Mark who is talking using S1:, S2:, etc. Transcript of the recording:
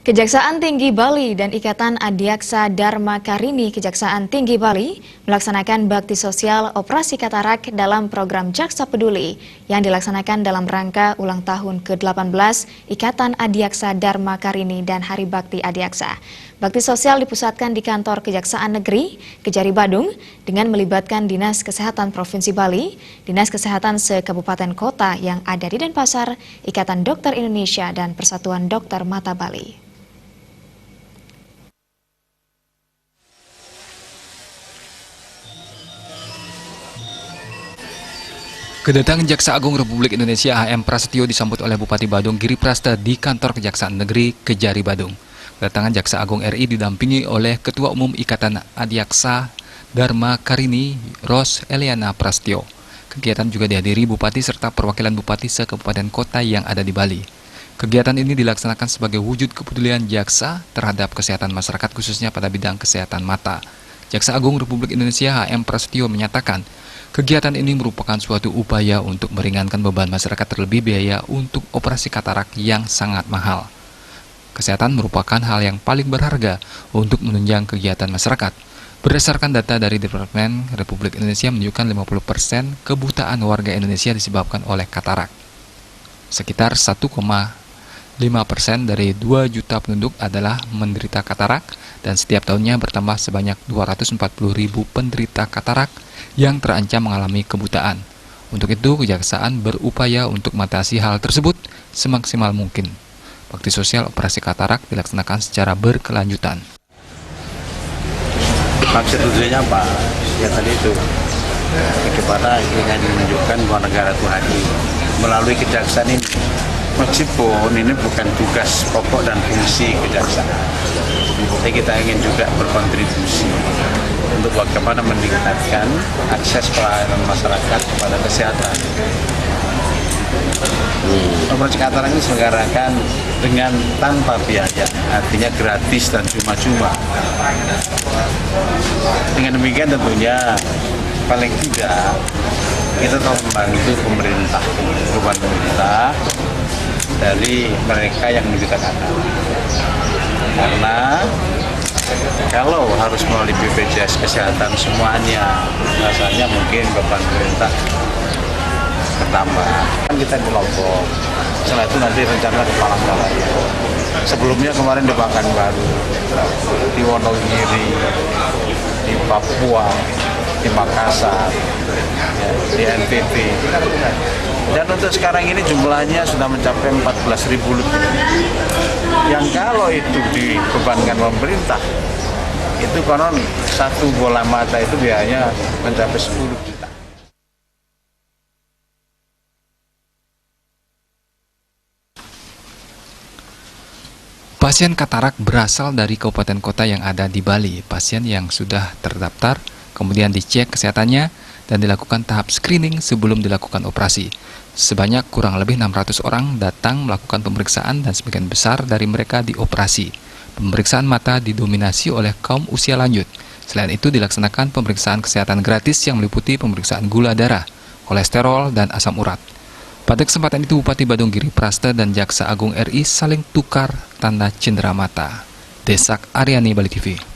S1: Kejaksaan Tinggi Bali dan Ikatan Adiaksa Dharma Karini Kejaksaan Tinggi Bali melaksanakan bakti sosial operasi katarak dalam program Jaksa Peduli yang dilaksanakan dalam rangka ulang tahun ke-18 Ikatan Adiaksa Dharma Karini dan Hari Bakti Adiaksa. Bakti sosial dipusatkan di kantor Kejaksaan Negeri Kejari Badung dengan melibatkan Dinas Kesehatan Provinsi Bali, Dinas Kesehatan se-Kabupaten Kota yang ada di Denpasar, Ikatan Dokter Indonesia dan Persatuan Dokter Mata Bali.
S2: Kedatangan Jaksa Agung Republik Indonesia HM Prasetyo disambut oleh Bupati Badung Giri Prasta di kantor Kejaksaan Negeri Kejari Badung. Kedatangan Jaksa Agung RI didampingi oleh Ketua Umum Ikatan Adiaksa Dharma Karini Ros Eliana Prasetyo. Kegiatan juga dihadiri Bupati serta perwakilan Bupati se-Kabupaten Kota yang ada di Bali. Kegiatan ini dilaksanakan sebagai wujud kepedulian Jaksa terhadap kesehatan masyarakat khususnya pada bidang kesehatan mata. Jaksa Agung Republik Indonesia HM Prasetyo menyatakan, kegiatan ini merupakan suatu upaya untuk meringankan beban masyarakat terlebih biaya untuk operasi katarak yang sangat mahal. Kesehatan merupakan hal yang paling berharga untuk menunjang kegiatan masyarakat. Berdasarkan data dari Departemen Republik Indonesia menunjukkan 50% kebutaan warga Indonesia disebabkan oleh katarak. Sekitar 1,5% dari 2 juta penduduk adalah menderita katarak dan setiap tahunnya bertambah sebanyak 240.000 penderita katarak yang terancam mengalami kebutaan. Untuk itu, Kejaksaan berupaya untuk mengatasi hal tersebut semaksimal mungkin. Bakti sosial operasi katarak dilaksanakan secara berkelanjutan.
S3: Maksud tujuannya apa? Ya tadi itu, kepada ingin menunjukkan bahwa negara itu hadir melalui kejaksaan ini. Meskipun ini bukan tugas pokok dan fungsi kejaksaan, tapi kita ingin juga berkontribusi untuk bagaimana meningkatkan akses pelayanan masyarakat kepada kesehatan. Operasi katarak ini diselenggarakan dengan tanpa biaya, artinya gratis dan cuma-cuma. Dengan demikian tentunya paling tidak kita telah membantu pemerintah dari mereka yang menderita katarak. Karena kalau harus melalui BPJS Kesehatan semuanya, rasanya mungkin beban pemerintah bertambah. Kita di Lombok, setelah itu nanti rencana ke Palangkaraya. Sebelumnya kemarin di Pekanbaru, di Wonogiri, di Papua, di Makassar, di NTT. Dan untuk sekarang ini jumlahnya sudah mencapai 14.000 lebih. Yang kalau itu dibebankan pemerintah, itu konon satu bola mata itu biayanya mencapai 10 juta.
S2: Pasien katarak berasal dari kabupaten kota yang ada di Bali. Pasien yang sudah terdaftar, kemudian dicek kesehatannya dan dilakukan tahap screening sebelum dilakukan operasi. Sebanyak kurang lebih 600 orang datang melakukan pemeriksaan dan sebagian besar dari mereka dioperasi. Pemeriksaan mata didominasi oleh kaum usia lanjut. Selain itu dilaksanakan pemeriksaan kesehatan gratis yang meliputi pemeriksaan gula darah, kolesterol, dan asam urat. Pada kesempatan itu Bupati Badung Giri Prasta dan Jaksa Agung RI saling tukar tanda cenderamata. Desak Aryani, Bali TV.